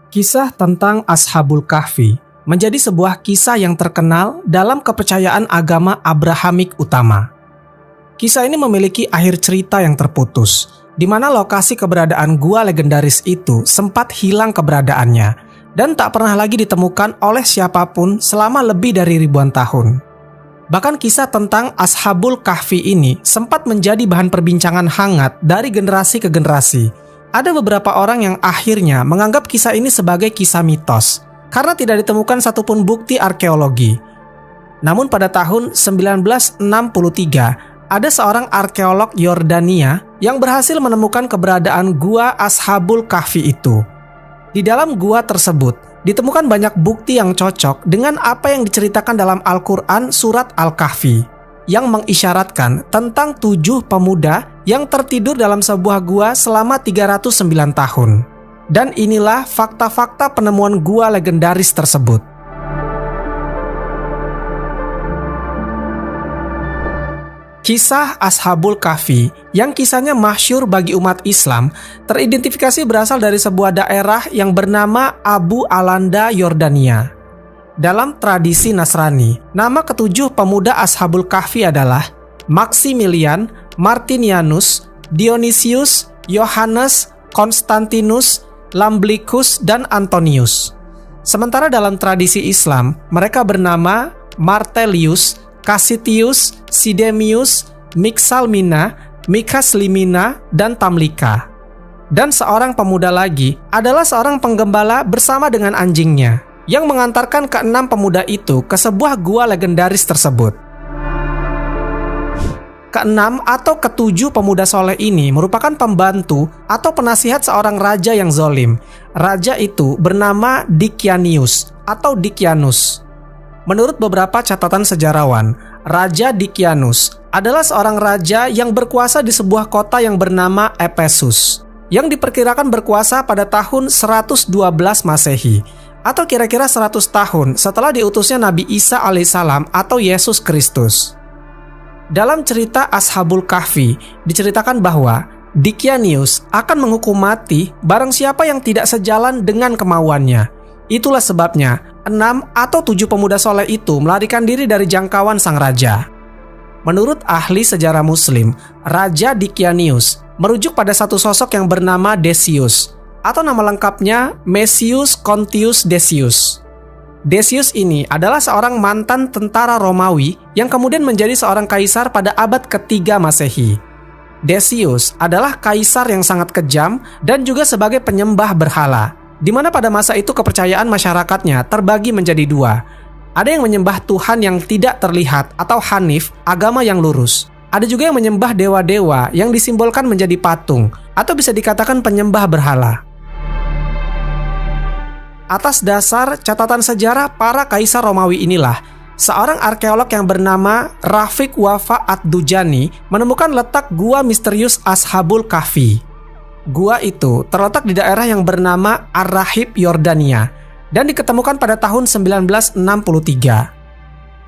Kisah tentang Ashabul Kahfi menjadi sebuah kisah yang terkenal dalam kepercayaan agama Abrahamik utama. Kisah ini memiliki akhir cerita yang terputus, di mana lokasi keberadaan gua legendaris itu sempat hilang keberadaannya dan tak pernah lagi ditemukan oleh siapapun selama lebih dari ribuan tahun. Bahkan kisah tentang Ashabul Kahfi ini sempat menjadi bahan perbincangan hangat dari generasi ke generasi. Ada beberapa orang yang akhirnya menganggap kisah ini sebagai kisah mitos karena tidak ditemukan satupun bukti arkeologi. Namun pada tahun 1963, ada seorang arkeolog Yordania yang berhasil menemukan keberadaan gua Ashabul Kahfi itu. Di dalam gua tersebut ditemukan banyak bukti yang cocok dengan apa yang diceritakan dalam Al-Quran surat Al-Kahfi, yang mengisyaratkan tentang 7 pemuda yang tertidur dalam sebuah gua selama 309 tahun. Dan inilah fakta-fakta penemuan gua legendaris tersebut. Kisah Ashabul Kahfi yang kisahnya masyhur bagi umat Islam teridentifikasi berasal dari sebuah daerah yang bernama Abu Alanda, Yordania. Dalam tradisi Nasrani, nama ketujuh pemuda Ashabul Kahfi adalah Maximilian, Martinianus, Dionysius, Yohanes, Konstantinus, Lamblicus, dan Antonius. Sementara dalam tradisi Islam, mereka bernama Martelius, Cassitius, Sidemius, Mixalmina, Mikaslimina, dan Tamlika. Dan seorang pemuda lagi adalah seorang penggembala bersama dengan anjingnya, yang mengantarkan ke-6 pemuda itu ke sebuah gua legendaris tersebut. Ke-6 atau ke-7 pemuda soleh ini merupakan pembantu atau penasihat seorang raja yang zolim. Raja itu bernama Dikianius atau Dikianus. Menurut beberapa catatan sejarawan, Raja Dikianus adalah seorang raja yang berkuasa di sebuah kota yang bernama Efesus, yang diperkirakan berkuasa pada tahun 112 Masehi, atau kira-kira 100 tahun setelah diutusnya Nabi Isa alaihissalam atau Yesus Kristus. Dalam cerita Ashabul Kahfi diceritakan bahwa Dikianius akan menghukum mati barang siapa yang tidak sejalan dengan kemauannya. Itulah sebabnya 6 atau 7 pemuda soleh itu melarikan diri dari jangkauan sang raja. Menurut ahli sejarah Muslim, Raja Dikianius merujuk pada satu sosok yang bernama Decius, atau nama lengkapnya Messius Contius Decius. Decius ini adalah seorang mantan tentara Romawi yang kemudian menjadi seorang kaisar pada abad ke-3 Masehi. Decius adalah kaisar yang sangat kejam dan juga sebagai penyembah berhala, di mana pada masa itu kepercayaan masyarakatnya terbagi menjadi 2. Ada yang menyembah Tuhan yang tidak terlihat atau Hanif, agama yang lurus. Ada juga yang menyembah dewa-dewa yang disimbolkan menjadi patung atau bisa dikatakan penyembah berhala. Atas dasar catatan sejarah para kaisar Romawi inilah, seorang arkeolog yang bernama Rafiq Wafa Ad-Dujani menemukan letak gua misterius Ashabul Kahfi. Gua itu terletak di daerah yang bernama Ar-Rahib, Yordania, dan diketemukan pada tahun 1963.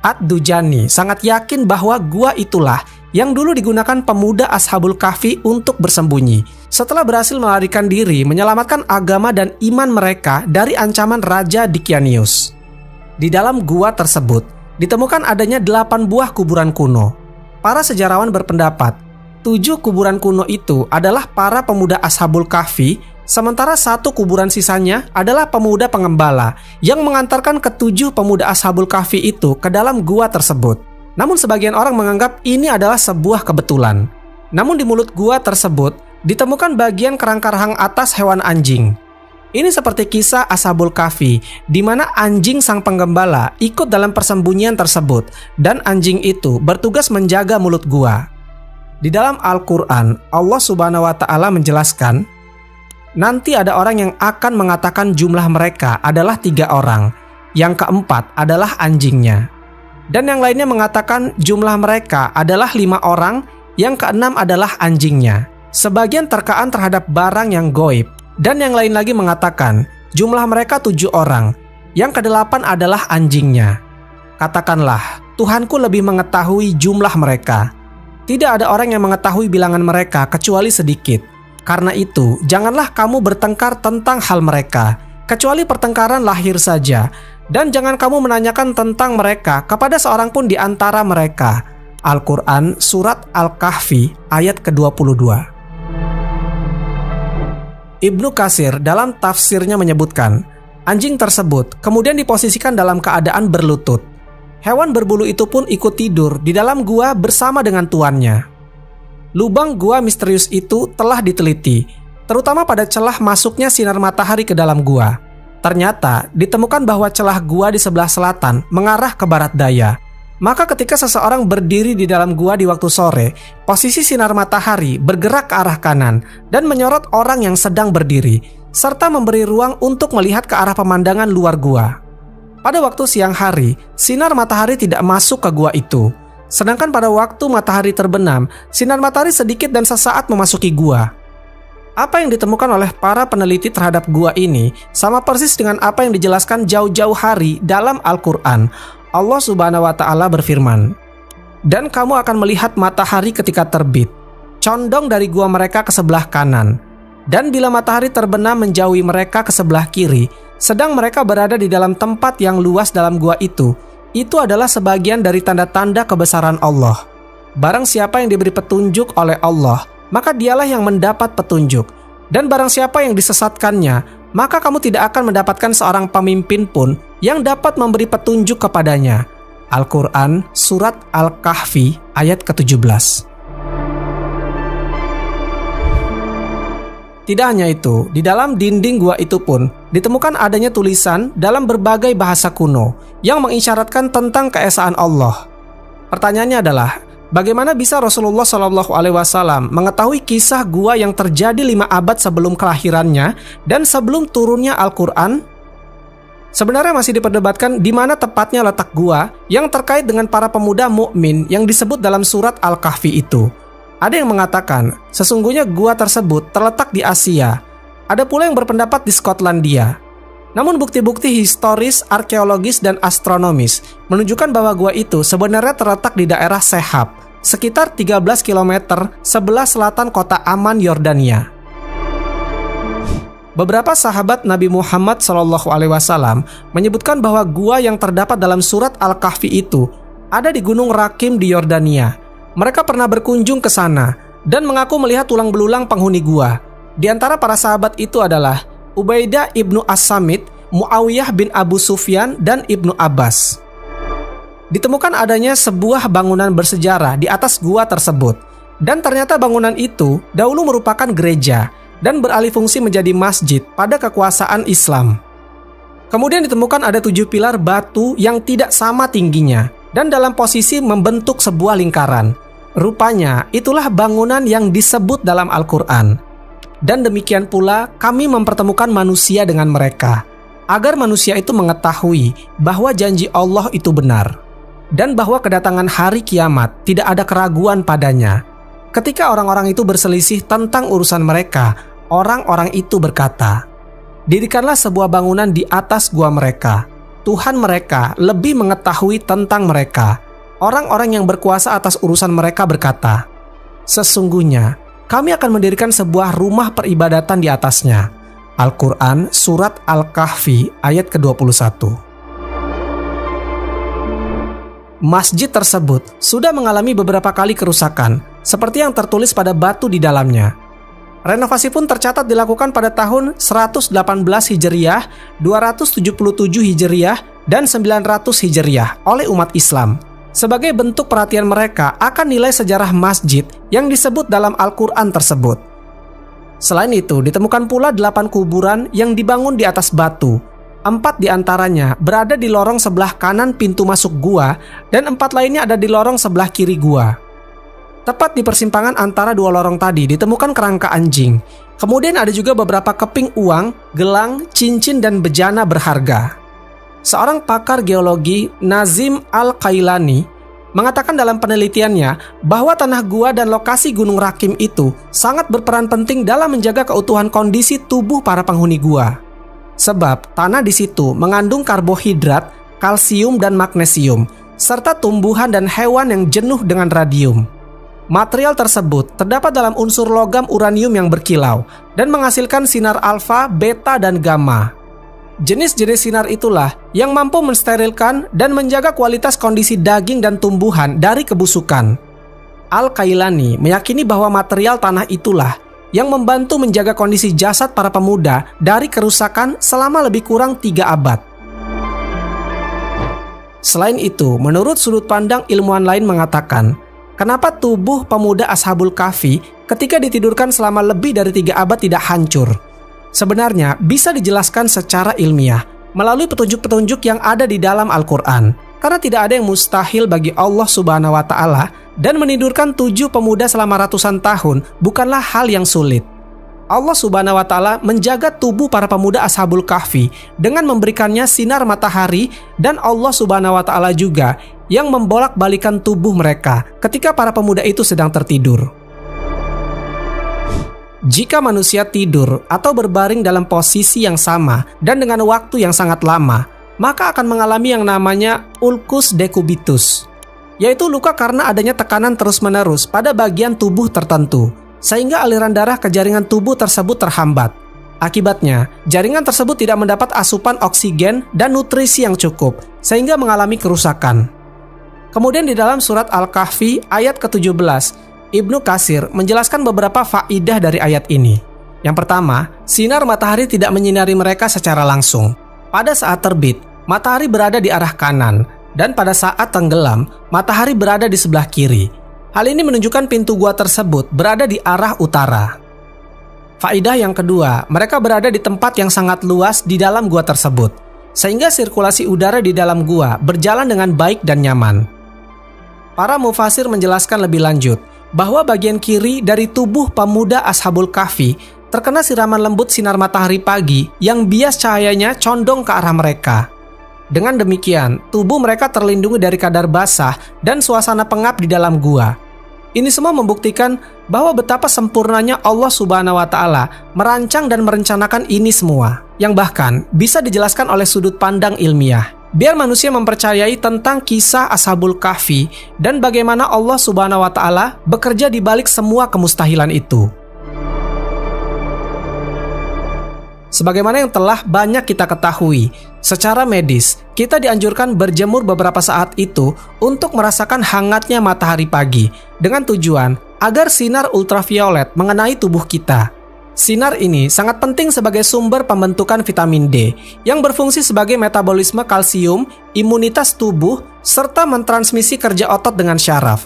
Ad-Dujani sangat yakin bahwa gua itulah yang dulu digunakan pemuda Ashabul Kahfi untuk bersembunyi setelah berhasil melarikan diri menyelamatkan agama dan iman mereka dari ancaman Raja Dikianius. Di dalam gua tersebut ditemukan adanya 8 buah kuburan kuno. Para sejarawan berpendapat 7 kuburan kuno itu adalah para pemuda Ashabul Kahfi, sementara 1 kuburan sisanya adalah pemuda pengembala yang mengantarkan ke-7 pemuda Ashabul Kahfi itu ke dalam gua tersebut. Namun sebagian orang menganggap ini adalah sebuah kebetulan. Namun di mulut gua tersebut ditemukan bagian kerangka rahang atas hewan anjing. Ini seperti kisah Ashabul Kahfi, di mana anjing sang penggembala ikut dalam persembunyian tersebut dan anjing itu bertugas menjaga mulut gua. Di dalam Al-Quran, Allah Subhanahu wa Ta'ala menjelaskan, nanti ada orang yang akan mengatakan jumlah mereka adalah 3 orang, yang keempat adalah anjingnya. Dan yang lainnya mengatakan jumlah mereka adalah 5 orang, yang keenam adalah anjingnya. Sebagian terkaan terhadap barang yang goib, dan yang lain lagi mengatakan jumlah mereka 7 orang, yang kedelapan adalah anjingnya. Katakanlah, Tuhanku lebih mengetahui jumlah mereka. Tidak ada orang yang mengetahui bilangan mereka kecuali sedikit. Karena itu, janganlah kamu bertengkar tentang hal mereka. kecuali pertengkaran lahir saja, dan jangan kamu menanyakan tentang mereka kepada seorang pun di antara mereka. Al-Quran Surat Al-Kahfi ayat ke-22. Ibnu Katsir dalam tafsirnya menyebutkan, anjing tersebut kemudian diposisikan dalam keadaan berlutut. Hewan berbulu itu pun ikut tidur di dalam gua bersama dengan tuannya. Lubang gua misterius itu telah diteliti, terutama pada celah masuknya sinar matahari ke dalam gua. Ternyata ditemukan bahwa celah gua di sebelah selatan mengarah ke barat daya. Maka ketika seseorang berdiri di dalam gua di waktu sore, posisi sinar matahari bergerak ke arah kanan dan menyorot orang yang sedang berdiri, serta memberi ruang untuk melihat ke arah pemandangan luar gua. Pada waktu siang hari, sinar matahari tidak masuk ke gua itu. Sedangkan pada waktu matahari terbenam, sinar matahari sedikit dan sesaat memasuki gua. Apa yang ditemukan oleh para peneliti terhadap gua ini sama persis dengan apa yang dijelaskan jauh-jauh hari dalam Al-Quran. Allah Subhanahu wa Ta'ala berfirman, "Dan kamu akan melihat matahari ketika terbit, condong dari gua mereka ke sebelah kanan. Dan bila matahari terbenam menjauhi mereka ke sebelah kiri, sedang mereka berada di dalam tempat yang luas dalam gua itu adalah sebagian dari tanda-tanda kebesaran Allah. Barang siapa yang diberi petunjuk oleh Allah, maka dialah yang mendapat petunjuk. Dan barang siapa yang disesatkannya, maka kamu tidak akan mendapatkan seorang pemimpin pun yang dapat memberi petunjuk kepadanya." Al-Quran Surat Al-Kahfi ayat ke-17. Tidak hanya itu, di dalam dinding gua itu pun ditemukan adanya tulisan dalam berbagai bahasa kuno yang mengisyaratkan tentang keesaan Allah. Pertanyaannya adalah, bagaimana bisa Rasulullah SAW mengetahui kisah gua yang terjadi 5 abad sebelum kelahirannya dan sebelum turunnya Al-Quran? Sebenarnya masih diperdebatkan di mana tepatnya letak gua yang terkait dengan para pemuda mukmin yang disebut dalam surat Al-Kahfi itu. Ada yang mengatakan sesungguhnya gua tersebut terletak di Asia. Ada pula yang berpendapat di Skotlandia. Namun bukti-bukti historis, arkeologis, dan astronomis menunjukkan bahwa gua itu sebenarnya terletak di daerah Sehab, sekitar 13 km sebelah selatan kota Amman, Yordania. Beberapa sahabat Nabi Muhammad SAW menyebutkan bahwa gua yang terdapat dalam surat Al-Kahfi itu ada di Gunung Rakim di Yordania. Mereka pernah berkunjung ke sana dan mengaku melihat tulang belulang penghuni gua. Di antara para sahabat itu adalah Ubaidah ibnu As-Samit, Muawiyah bin Abu Sufyan, dan Ibnu Abbas. Ditemukan adanya sebuah bangunan bersejarah di atas gua tersebut, dan ternyata bangunan itu dahulu merupakan gereja dan beralih fungsi menjadi masjid pada kekuasaan Islam. Kemudian ditemukan ada 7 pilar batu yang tidak sama tingginya dan dalam posisi membentuk sebuah lingkaran. Rupanya itulah bangunan yang disebut dalam Al-Quran. Dan demikian pula kami mempertemukan manusia dengan mereka, agar manusia itu mengetahui bahwa janji Allah itu benar, dan bahwa kedatangan hari kiamat tidak ada keraguan padanya. Ketika orang-orang itu berselisih tentang urusan mereka, orang-orang itu berkata, "Dirikanlah sebuah bangunan di atas gua mereka. Tuhan mereka lebih mengetahui tentang mereka." Orang-orang yang berkuasa atas urusan mereka berkata, "Sesungguhnya kami akan mendirikan sebuah rumah peribadatan di atasnya." Al-Quran Surat Al-Kahfi ayat ke-21. Masjid tersebut sudah mengalami beberapa kali kerusakan, seperti yang tertulis pada batu di dalamnya. Renovasi pun tercatat dilakukan pada tahun 118 Hijriah, 277 Hijriah, dan 900 Hijriah oleh umat Islam, sebagai bentuk perhatian mereka akan nilai sejarah masjid yang disebut dalam Al-Quran tersebut. Selain itu, ditemukan pula 8 kuburan yang dibangun di atas batu. 4 diantaranya berada di lorong sebelah kanan pintu masuk gua, dan 4 lainnya ada di lorong sebelah kiri gua. Tepat di persimpangan antara 2 lorong tadi ditemukan kerangka anjing. Kemudian ada juga beberapa keping uang, gelang, cincin, dan bejana berharga. Seorang pakar geologi, Nazim Al-Qailani, mengatakan dalam penelitiannya bahwa tanah gua dan lokasi Gunung Rakim itu sangat berperan penting dalam menjaga keutuhan kondisi tubuh para penghuni gua. Sebab tanah di situ mengandung karbohidrat, kalsium, dan magnesium, serta tumbuhan dan hewan yang jenuh dengan radium. Material tersebut terdapat dalam unsur logam uranium yang berkilau dan menghasilkan sinar alfa, beta, dan gamma. Jenis-jenis sinar itulah yang mampu mensterilkan dan menjaga kualitas kondisi daging dan tumbuhan dari kebusukan. Al-Kailani meyakini bahwa material tanah itulah yang membantu menjaga kondisi jasad para pemuda dari kerusakan selama lebih kurang 3 abad. Selain itu, menurut sudut pandang ilmuwan lain mengatakan, kenapa tubuh pemuda Ashabul Kahfi ketika ditidurkan selama lebih dari 3 abad tidak hancur? Sebenarnya bisa dijelaskan secara ilmiah melalui petunjuk-petunjuk yang ada di dalam Al-Quran. Karena tidak ada yang mustahil bagi Allah Subhanahu wa Ta'ala, dan menidurkan 7 pemuda selama ratusan tahun bukanlah hal yang sulit. Allah Subhanahu wa Ta'ala menjaga tubuh para pemuda Ashabul Kahfi dengan memberikannya sinar matahari, dan Allah Subhanahu wa Ta'ala juga yang membolak-balikan tubuh mereka ketika para pemuda itu sedang tertidur. Jika manusia tidur atau berbaring dalam posisi yang sama dan dengan waktu yang sangat lama, maka akan mengalami yang namanya ulcus decubitus, yaitu luka karena adanya tekanan terus-menerus pada bagian tubuh tertentu, sehingga aliran darah ke jaringan tubuh tersebut terhambat. Akibatnya, jaringan tersebut tidak mendapat asupan oksigen dan nutrisi yang cukup, sehingga mengalami kerusakan. Kemudian di dalam surat Al-Kahfi ayat ke-17, Ibnu Katsir menjelaskan beberapa faidah dari ayat ini. Yang pertama, sinar matahari tidak menyinari mereka secara langsung. Pada saat terbit, matahari berada di arah kanan, dan pada saat tenggelam, matahari berada di sebelah kiri. Hal ini menunjukkan pintu gua tersebut berada di arah utara. Faidah yang kedua, mereka berada di tempat yang sangat luas di dalam gua tersebut, sehingga sirkulasi udara di dalam gua berjalan dengan baik dan nyaman. Para mufasir menjelaskan lebih lanjut bahwa bagian kiri dari tubuh pemuda Ashabul Kahfi terkena siraman lembut sinar matahari pagi yang bias cahayanya condong ke arah mereka. Dengan demikian, tubuh mereka terlindungi dari kadar basah dan suasana pengap di dalam gua. Ini semua membuktikan bahwa betapa sempurnanya Allah Subhanahu wa Ta'ala merancang dan merencanakan ini semua, yang bahkan bisa dijelaskan oleh sudut pandang ilmiah, biar manusia mempercayai tentang kisah Ashabul Kahfi dan bagaimana Allah Subhanahu wa Ta'ala bekerja di balik semua kemustahilan itu. Sebagaimana yang telah banyak kita ketahui, secara medis, kita dianjurkan berjemur beberapa saat itu untuk merasakan hangatnya matahari pagi, dengan tujuan agar sinar ultraviolet mengenai tubuh kita. Sinar ini sangat penting sebagai sumber pembentukan vitamin D yang berfungsi sebagai metabolisme kalsium, imunitas tubuh, serta mentransmisi kerja otot dengan syaraf.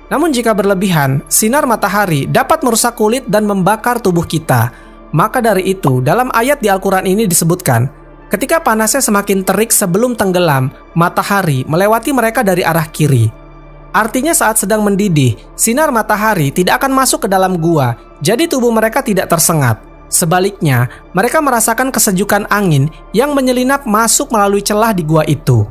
Namun jika berlebihan, sinar matahari dapat merusak kulit dan membakar tubuh kita. Maka dari itu, dalam ayat di Al-Quran ini disebutkan, ketika panasnya semakin terik sebelum tenggelam, matahari melewati mereka dari arah kiri. Artinya saat sedang mendidih, sinar matahari tidak akan masuk ke dalam gua, jadi tubuh mereka tidak tersengat. Sebaliknya, mereka merasakan kesejukan angin yang menyelinap masuk melalui celah di gua itu.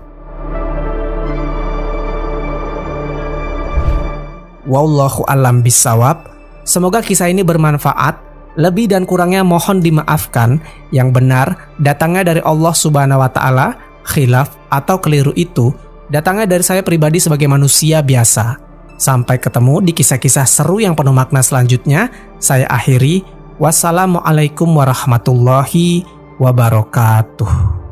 Wallahu a'lam bishawab. Semoga kisah ini bermanfaat. Lebih dan kurangnya mohon dimaafkan. Yang benar datangnya dari Allah Subhanahu wa Ta'ala. Khilaf atau keliru itu datangnya dari saya pribadi sebagai manusia biasa. Sampai ketemu di kisah-kisah seru yang penuh makna selanjutnya. Saya akhiri. Wassalamualaikum warahmatullahi wabarakatuh.